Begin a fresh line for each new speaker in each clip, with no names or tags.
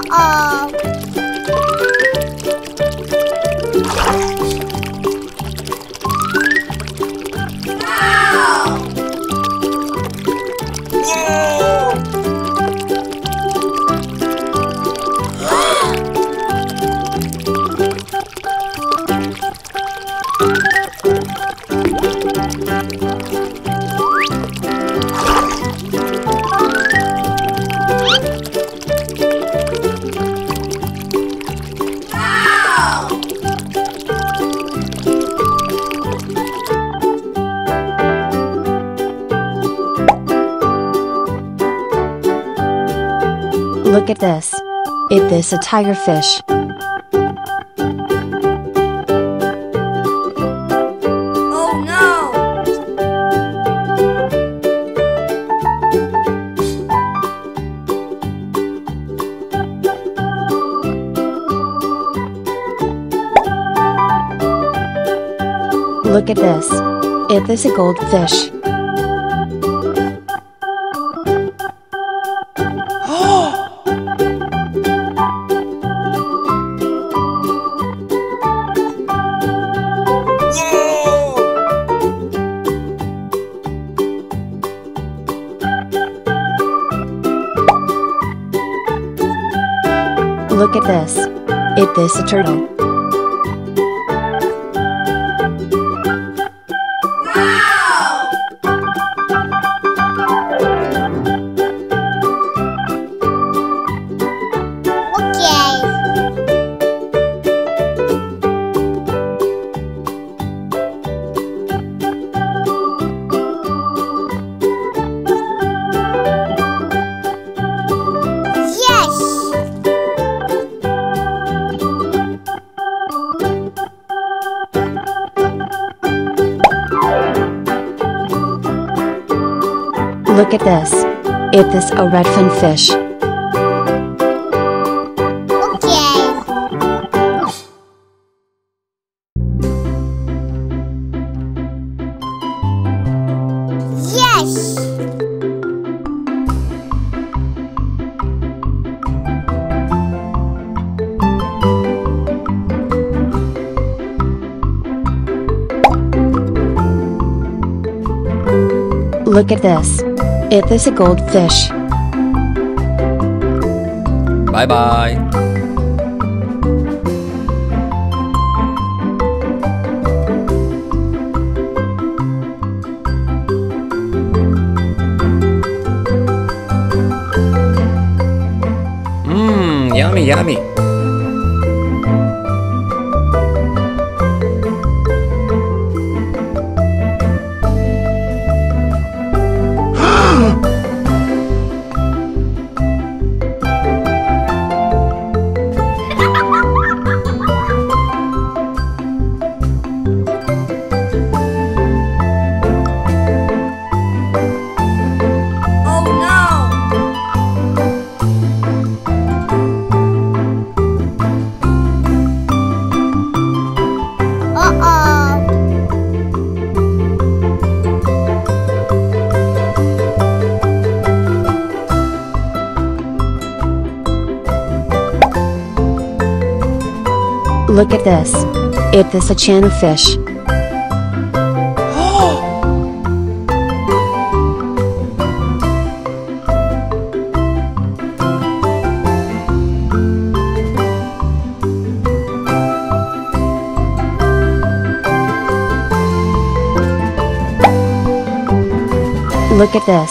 Uh-oh.
Look at this. Is this a tiger fish?
Oh no!
Look at this. Is this a goldfish? Look at this. Is this a turtle? Look at this. Is this a redfin fish?
Yes!
Look at this. Is this a goldfish?
Bye-bye. Yummy, yummy.
Look at this. Is this a channel fish? Look at this.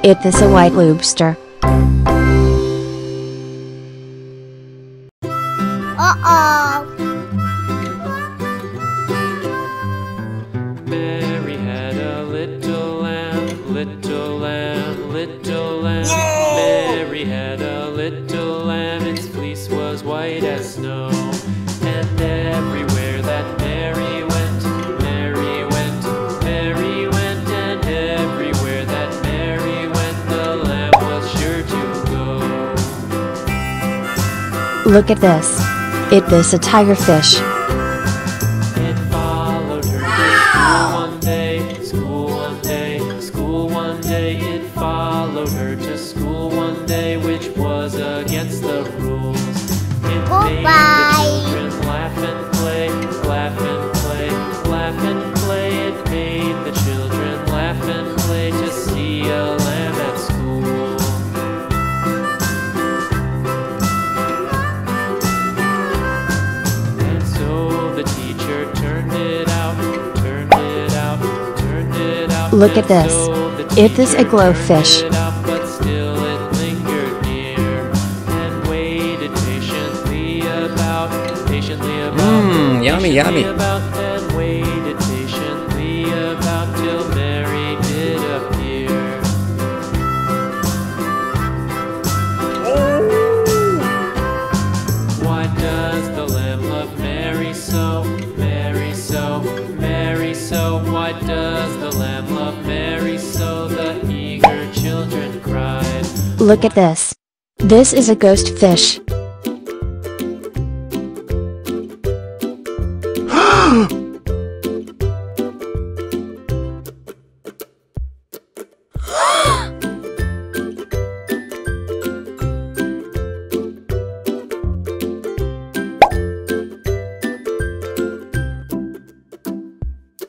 Is this a white lobster?
Uh-oh.
Mary had a little lamb, little lamb, little lamb. Mary had a little lamb, its fleece was white as snow. And everywhere that Mary went, Mary went, Mary went. And everywhere that Mary went, the lamb was sure to go.
Look at this. Is this a tiger fish?
It followed her to school one day, school one day. It followed her to school one day, which was against the rules.
Look at this. It is a glowfish.
But still it lingered near and waited patiently about,
Yummy, yummy.
and waited patiently about till Mary did appear. Why does the lamb love Mary so? Mary so, Mary so. Why does the lamb love Mary so? The eager children cried.
Look at this. This is a ghost fish.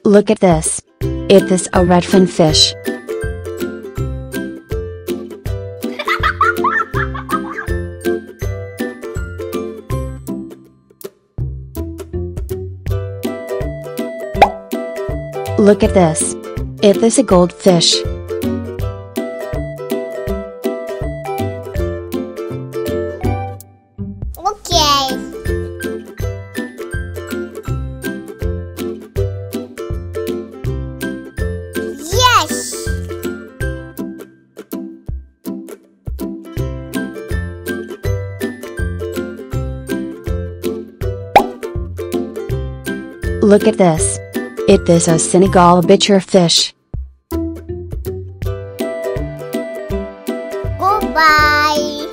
Look at this. It is a redfin fish. Look at this. It is a goldfish.
Okay. Yes.
Look at this. It is a Senegal bichir fish.
Goodbye.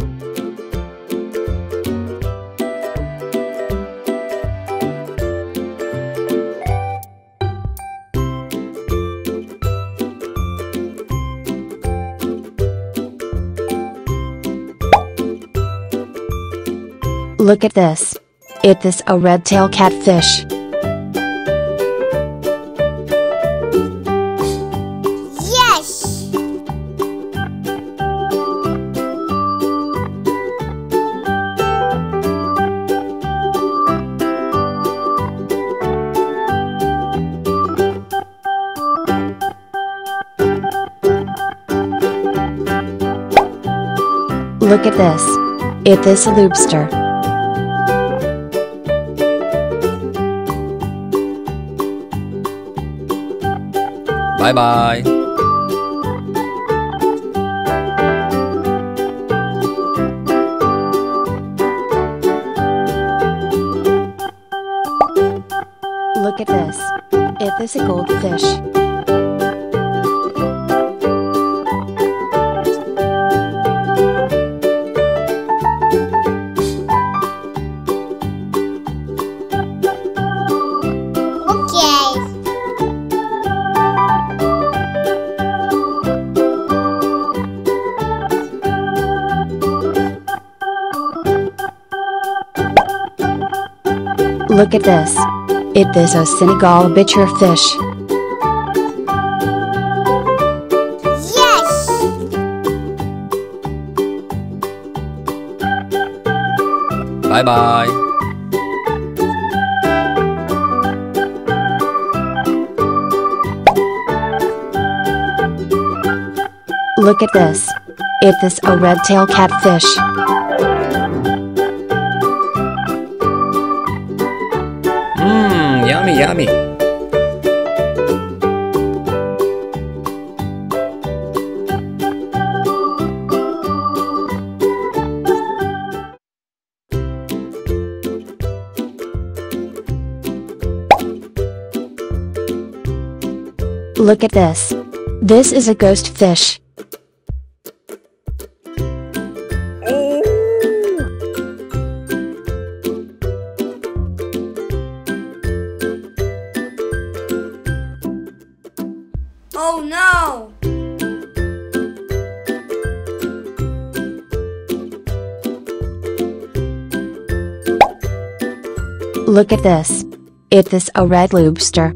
Look at this. It is a red-tailed catfish.
Yes.
Look at this. It is a lobster.
Bye bye.
Look at this. It is a goldfish.
Okay.
Look at this. It is a Senegal bichir fish.
Yes.
Bye bye.
Look at this. It is a red-tailed catfish.
Yummy, yummy.
Look at this. This is a ghost fish.
Oh no.
Look at this. It is a red lobster.